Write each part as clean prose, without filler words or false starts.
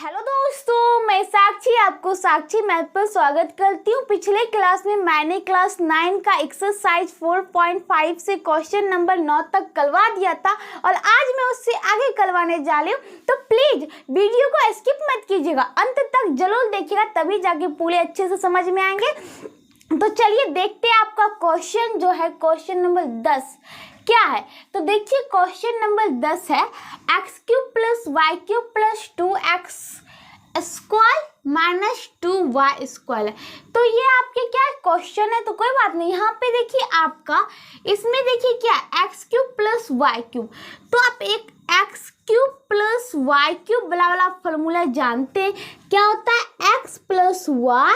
Hello दोस्तों, मैं साक्षी आपको साक्षी मैथ पर स्वागत करती हूँ। पिछले क्लास में मैंने क्लास 9 का एक्सरसाइज 4.5 से क्वेश्चन नंबर 9 तक करवा दिया था और आज मैं उससे आगे करवाने जा रही हूँ। तो प्लीज वीडियो को स्किप मत कीजिएगा, अंत तक जरूर देखिएगा, तभी जाके पूरे अच्छे से समझ में आएंगे। तो चलिए देखते हैं आपका क्वेश्चन जो है क्वेश्चन नंबर 10 क्या है। तो देखिए क्वेश्चन नंबर 10 है x³ + y³ + 2x square minus 2y square. तो ये आपके क्या क्वेश्चन है, तो कोई बात नहीं। यहाँ पे देखिए आपका इसमें देखिए क्या x³ + y³। तो आप एक x³ + y³ वाला फॉर्मूला जानते हैं, क्या होता है x + y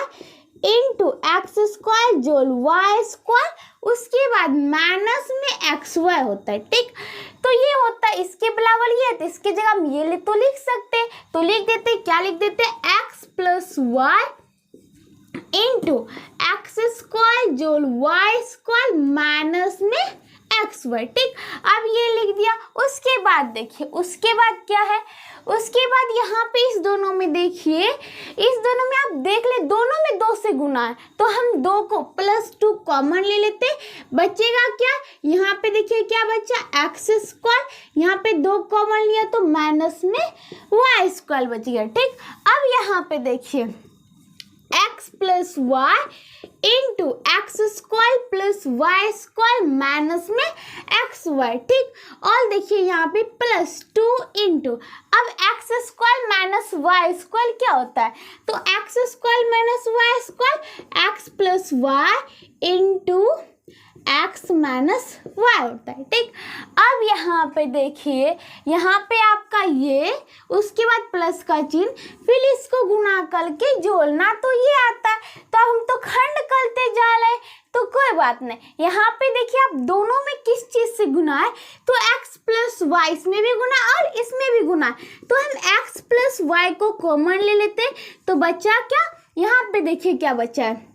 into x square जोड़ वाई स्क्वायर, उसके बाद माइनस में एक्स वाई होता है। ठीक, तो ये होता है इसके बराबर ये, तो इसकी जगह हम ये तो लिख सकते हैं। तो लिख देते हैं, क्या लिख देते हैं, x + y into x square जोड़ वाई स्क्वायर माइनस में एक्स वाई। ठीक, अब ये लिख दिया। उसके बाद देखिए उसके बाद क्या है, उसके बाद यहाँ पे इस दोनों में देखिए, इस दोनों में आप देख ले, दोनों में 2 से गुना है, तो हम 2 को +2 कॉमन ले लेते, बचेगा क्या, यहाँ पे देखिए क्या बचा एक्स स्क्वायर, यहाँ पे 2 कॉमन लिया तो माइनस में वाई स्क्वायर बच गया। ठीक, अब यहाँ पे देखिए x + y into x square plus y square minus में एक्स वाई। ठीक, और देखिए यहाँ पे +2 इंटू, अब x square minus y square क्या होता है, तो x square minus y square x + y into x minus y होता है। ठीक, अब यहाँ पे देखिए, यहाँ पे आपका ये, उसके बाद प्लस का चिन्ह, फिर इसको गुना करके जोड़ना, तो ये आता है। तो अब हम तो खंड करते जा रहे हैं, तो कोई बात नहीं। यहाँ पे देखिए आप दोनों में किस चीज से गुना है, तो x + y इसमें भी गुना और इसमें भी गुना है, तो हम x + y को कॉमन ले लेते हैं। तो बचा क्या, यहाँ पे देखिए क्या बचा है,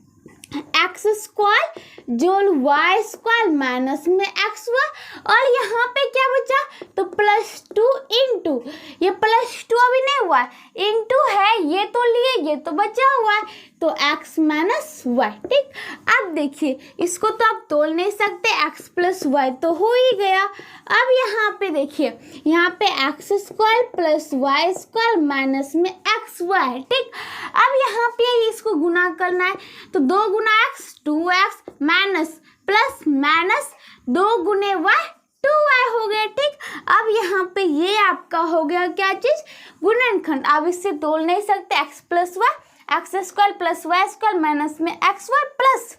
एक्स स्क्वायर जोड़ वाई स्क्वायर माइनस में एक्स वाई, और यहाँ पे क्या बचा, तो +2 इंटू, ये +2 अभी नहीं हुआ है, इंटू है, ये तो लिए, ये तो बचा हुआ है, तो x माइनस वाई। ठीक, अब देखिए इसको तो आप तोड़ नहीं सकते, x + y तो हो ही गया। अब यहाँ पे देखिए, यहाँ पे x square plus y square minus में एक्स वाई है। ठीक, अब यहाँ पे इसको गुना करना है, तो 2 गुना x 2x minus plus minus 2 गुने y 2y हो गया। ठीक, अब यहाँ पे ये आपका हो गया क्या चीज, गुणनखंड। आप इससे तोड़ नहीं सकते, x + y x square plus y square minus में x y plus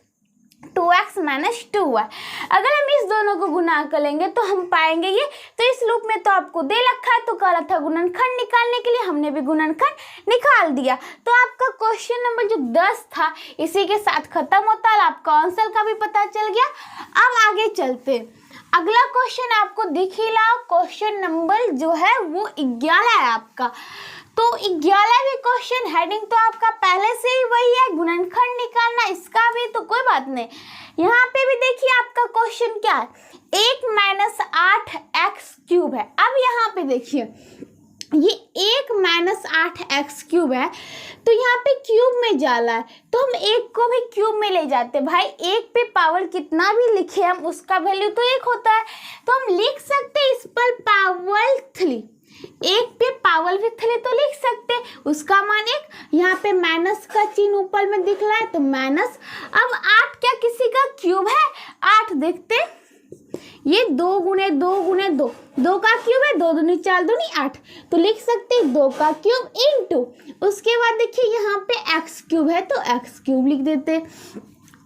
2x minus 2y। अगर हम इस दोनों को गुना करेंगे तो हम पाएंगे ये। तो इस लूप में तो आपको दे रखा है, तो कह रहा था गुणनखंड निकालने के लिए, हमने भी गुणनखंड निकाल दिया। तो आपका क्वेश्चन नंबर जो 10 था इसी के साथ खत्म होता है, आपका आंसर का भी पता चल गया। अब आगे चलते, अगला क्वेश्चन आपको दिख ही रहा, क्वेश्चन नंबर जो है वो 11 है आपका। तो 11वें क्वेश्चन हेडिंग तो आपका पहले से ही वही है, गुणनखंड निकालना, इसका भी तो कोई बात नहीं। यहाँ पे भी देखिए आपका क्वेश्चन क्या है, 1 - 8x³ है। अब यहाँ पे देखिए ये 1 - 8x³ है, तो यहाँ पे क्यूब में जाला है, तो हम 1 को भी क्यूब में ले जाते हैं। भाई 1 पे पावर कितना भी लिखे हम, उसका वैल्यू तो 1 होता है, तो हम लिख सकते हैं इस पर पावर 3, 1 पे पावर भी 3 तो लिख सकते, उसका मान 1। यहाँ पे माइनस का चिन्ह ऊपर में दिख रहा है, तो माइनस। अब 8 क्या किसी का क्यूब है, 8 देखते, ये 2 गुने 2 गुने 2, 2 का क्यूब है, 2 दूनी 4 दूनी 8, तो लिख सकते 2 का क्यूब इंटू, उसके बाद देखिए यहाँ पे x³ है, तो x³ लिख देते।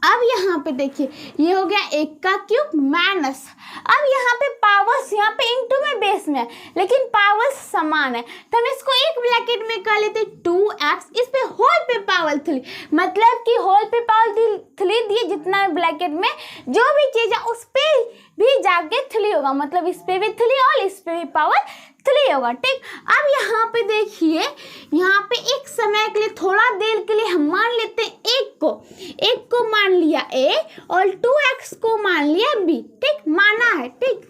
अब यहाँ पे देखिए ये हो गया 1 का क्यूब माइनस, अब यहाँ पे पावर्स, यहाँ पे इंटू में बेस में है, लेकिन पावर्स समान है, तो हम इसको एक ब्रैकेट में कर लेते 2x, इस पे होल पे पावर 3, मतलब कि होल पे पावर 3 दिए, जितना ब्रैकेट में जो भी चीज है उस पे भी जाके 3 होगा, मतलब इस पे भी 3 और इस पे भी पावर 3 होगा। ठीक, अब यहाँ पे देखिए, यहाँ पे एक समय के लिए, थोड़ा देर के लिए हम मान लेते हैं 1 को मान लिया a और 2x को मान लिया b। ठीक, माना है। ठीक,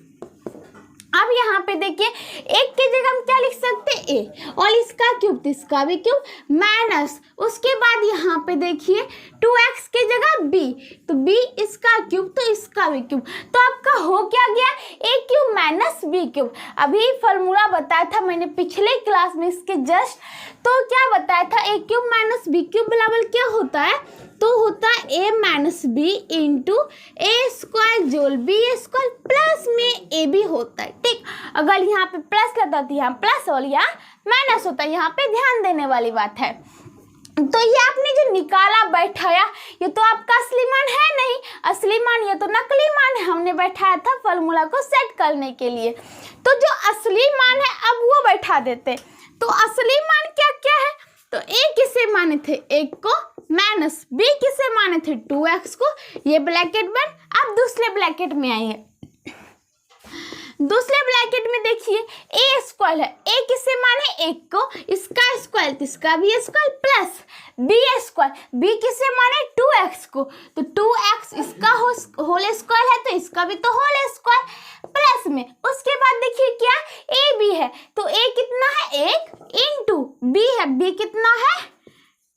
अब यहाँ पे देखिए एक की जगह हम क्या लिख सकते हैं a, और इसका क्यूब, इसका भी क्यूब माइनस, उसके बाद यहाँ पे देखिए 2x की जगह b, तो b इसका क्यूब तो इसका भी क्यूब, तो आपका हो क्या गया a cube minus b cube. अभी फॉर्मूला बताया था मैंने पिछले क्लास में इसके जस्ट, तो क्या बताया था a cube minus b cube बराबर क्या होता है, तो होता है a minus b into a square जोल बी स्क्वायर प्लस में ए बी होता है। ठीक, अगर यहाँ पे प्लस लगता तो यहाँ प्लस और यहाँ माइनस होता है, यहाँ पे ध्यान देने वाली बात है। तो ये आपने जो निकाला बैठाया, ये तो आपका असली मान है नहीं, असली मान ये तो नकली मान है, हमने बैठाया था फॉर्मूला को सेट करने के लिए। तो जो असली मान है अब वो बैठा देते। तो असली मान क्या क्या है, तो a किसे माने थे 1 को माइनस b किसे माने थे 2x को, ये ब्रैकेट बन। अब दूसरे ब्रैकेट में आइए, दूसरे ब्रैकेट में देखिए a स्क्वायर है, a किसे माने 1 को, इसका स्क्वायर तो इसका भी square plus b square, b किसे माने 2x को, तो 2x इसका होल स्क्वायर है तो इसका भी तो होल स्क्वायर प्लस में। उसके बाद देखिए क्या a b है, तो a कितना है 1 इंटू b है, b कितना है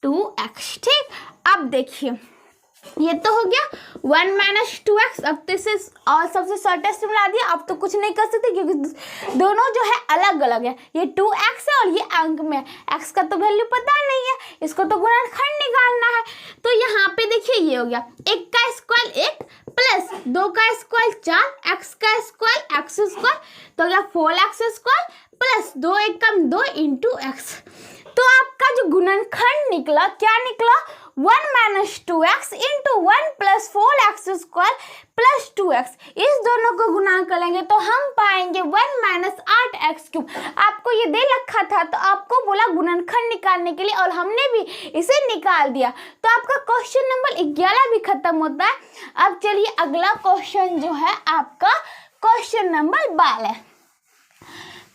2x। ठीक, अब देखिए ये तो हो गया 1 माइनस 2x। अब तो इसे और सबसे शॉर्टेस्ट मिला दिया, अब तो कुछ नहीं कर सकते क्योंकि दोनों जो है अलग अलग है, ये 2x है और ये अंक में x का तो वैल्यू पता नहीं है, इसको तो गुणनखंड निकालना है। तो यहाँ पे देखिए ये हो गया 1 का स्क्वायर 1 प्लस 2 का स्क्वायर 4, x का स्क्वायर x स्क्वायर तो क्या 4x स्क्वायर प्लस 2 1 कम 2 इंटू x। तो आपका जो गुणनखंड निकला क्या निकला 1 minus 2x into 1 plus 4x square plus 2x। इस दोनों को गुणा करेंगे तो हम पाएंगे 1 माइनस 8x क्यूब। आपको ये दे रखा था तो आपको बोला गुणनखंड निकालने के लिए और हमने भी इसे निकाल दिया। तो आपका क्वेश्चन नंबर 11 भी खत्म होता है। अब चलिए अगला क्वेश्चन जो है आपका क्वेश्चन नंबर 12।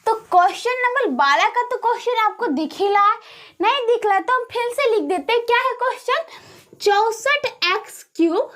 तो क्वेश्चन नंबर 12 का तो क्वेश्चन आपको दिख ही रहा है, नहीं दिख रहा तो हम फिर से लिख देते हैं। क्या है question 64x cube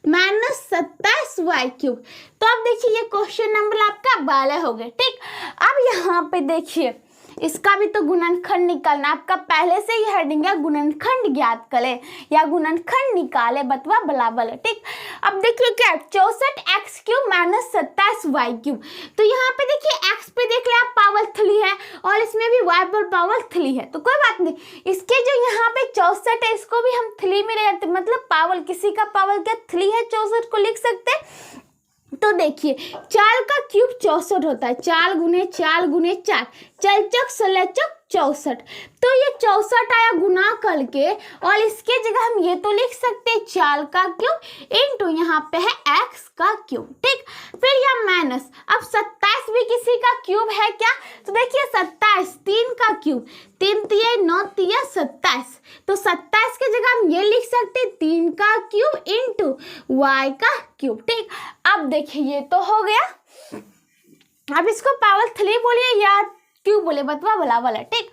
minus 27y cube. तो अब देखिए ये क्वेश्चन नंबर आपका 12 हो गया। ठीक, अब यहाँ पे देखिए इसका भी तो गुणनखंड निकालना, आपका पहले से ही हेडिंग है गुणनखंड ज्ञात करें या गुणनखंड निकाले बतवा बराबर है। ठीक, अब देखिए क्या 64x cube minus 27y cube. तो यहाँ पे देखिए x पे देख ले आप पावर 3 है और इसमें भी y पर पावर 3 है, तो कोई बात नहीं। इसके जो यहाँ पे 64 है इसको भी हम 3 में ले जाते, मतलब पावर किसी का पावर क्या 3 है 64 को लिख सकते हैं। तो देखिए 4 का क्यूब 64 होता है, 4 गुने 4 गुने 4 चल चक सले चक 64। तो ये 64 आया गुना करके और इसके जगह हम ये तो लिख सकते हैं 4 का क्यूब इंटू यहाँ पे है x का क्यूब। ठीक, फिर यह माइनस, अब 27 भी किसी का क्यूब है क्या, तो देखिए 27 3 का क्यूब 3 तिया 9 तिया 27, तो 27 के जगह हम ये लिख सकते हैं 3 का क्यूब इंटू y का क्यूब। ठीक, अब देखिए ये तो हो गया। अब इसको पावर 3 बोलिए या क्यूब बोले बतवा बोला वाला। ठीक,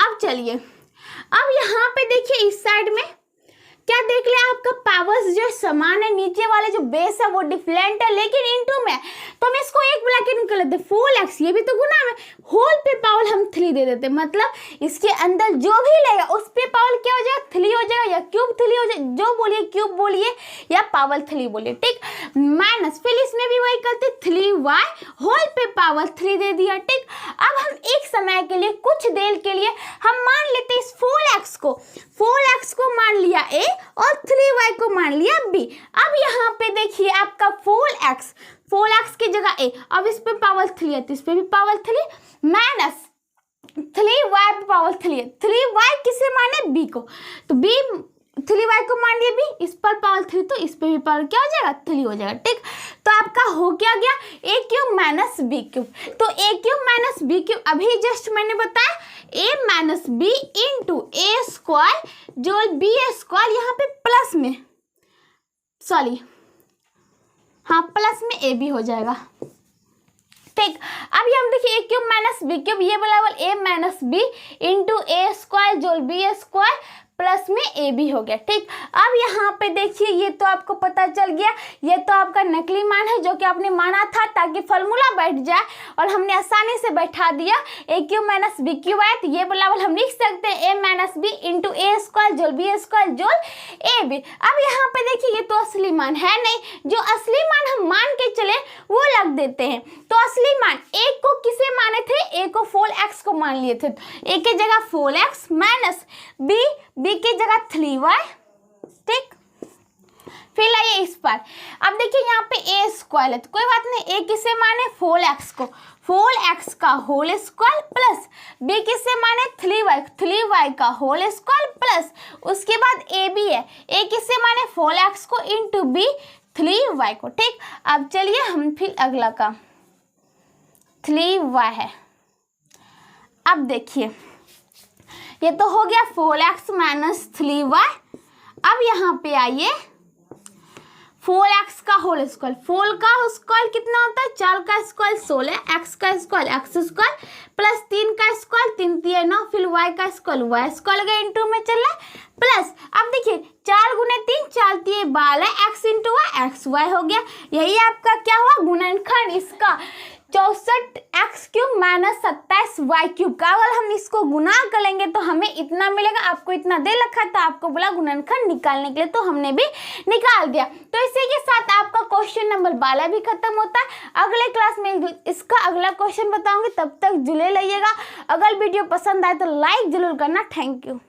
अब चलिए अब यहाँ पे देखिए इस साइड में क्या देख ले आपका पावर्स जो समान है, नीचे वाले जो बेस है वो डिफरेंट है लेकिन इनटू में, तो हम इसको एक ब्रैकेट में कर लेते 4x, ये भी तो गुना में होल पे पावर हम 3 दे देते, मतलब इसके अंदर जो भी लेगा उस पे पावर क्या हो जाएगा 3 हो जाएगा या क्यूब 3 हो जाएगा, जो बोलिए क्यूब बोलिए या पावर 3 बोलिए। ठीक, माइनस फिर इसमें भी वही करते 3y होल पे पावर 3 दे दिया। ठीक, अब हम एक समय के लिए कुछ देर के लिए हम मान लेते इस 4x को मान लिया a और 3y को मान लिया b। अब यहाँ पे देखिए आपका 4x की जगह a, अब इस पे पावर 3 है तो इस पे भी पावर 3 माइनस 3y पे पावर 3 है, 3y किसे माने b को, तो b 3y को मान लिया b, इस पर पावर 3 तो इस पे भी पावर क्या हो जाएगा 3 हो जाएगा। ठीक, तो आपका हो क्या गया a cube minus b cube. तो a cube minus b cube अभी जस्ट मैंने बताया a minus b into a square जो b स्क्वायर यहाँ पे प्लस में प्लस में a b हो जाएगा। ठीक, अब ये हम देखिए a cube minus b cube ये बराबर a minus b into a square जो b स्क्वायर प्लस में ए बी हो गया। ठीक, अब यहाँ पे देखिए ये तो आपको पता चल गया, ये तो आपका नकली मान है जो कि आपने माना था ताकि फॉर्मूला बैठ जाए और हमने आसानी से बैठा दिया। ए क्यू माइनस बी क्यू आए तो ये बराबर हम लिख सकते हैं ए minus b into a square जोल बी स्क्वायर जोल ए बी। अब यहाँ पे देखिए ये तो असली मान है नहीं, जो असली मान हम मान के चले वो लग देते हैं। तो असली मान ए को किसे माने थे, ए को फोल एक्स को मान लिए थे, ए के जगह फोल एक्स माइनस बी, बी की जगह 3y। ठीक, फिर लाइए इस पर, अब देखिए यहाँ पे ए स्क्वायर है तो कोई बात नहीं, ए किसे माने फोल एक्स को, फोल एक्स का होल स्क्वायर प्लस बी किसे माने 3y का होल स्क्वायर प्लस उसके बाद ए बी है, ए किसे माने फोल एक्स को इंटू बी 3y को। ठीक, अब चलिए हम फिर अगला का 3y है। अब देखिए ये तो हो गया फोल एक्स माइनस 3y। अब यहाँ पे आइए फोल एक्स का होल स्क्वायर, फोल का स्क्वायर कितना होता है 4 का स्क्वायर 16, एक्स का स्क्वायर एक्स स्क्वायर प्लस 3 का स्क्वायर 3 3 9, फिर वाई का स्क्वायर वाई स्क्वायर गया इंटू में चल रहा है प्लस। अब देखिए 4 गुने 3 4 3 12 x into y x y हो गया। यही आपका क्या हुआ गुणनखंड इसका 64 x cube minus 27 y cube का। अगर हम इसको गुना कर लेंगे तो हमें इतना मिलेगा, आपको इतना दे रखा था, आपको बोला गुणनखंड निकालने के लिए तो हमने भी निकाल दिया। तो इसी के साथ आपका क्वेश्चन नंबर 12 भी खत्म होता है। अगले क्लास में इसका अगला क्वेश्चन बताऊंगी, तब तक जुड़े रहिएगा। अगर वीडियो पसंद आए तो लाइक जरूर करना। Thank you.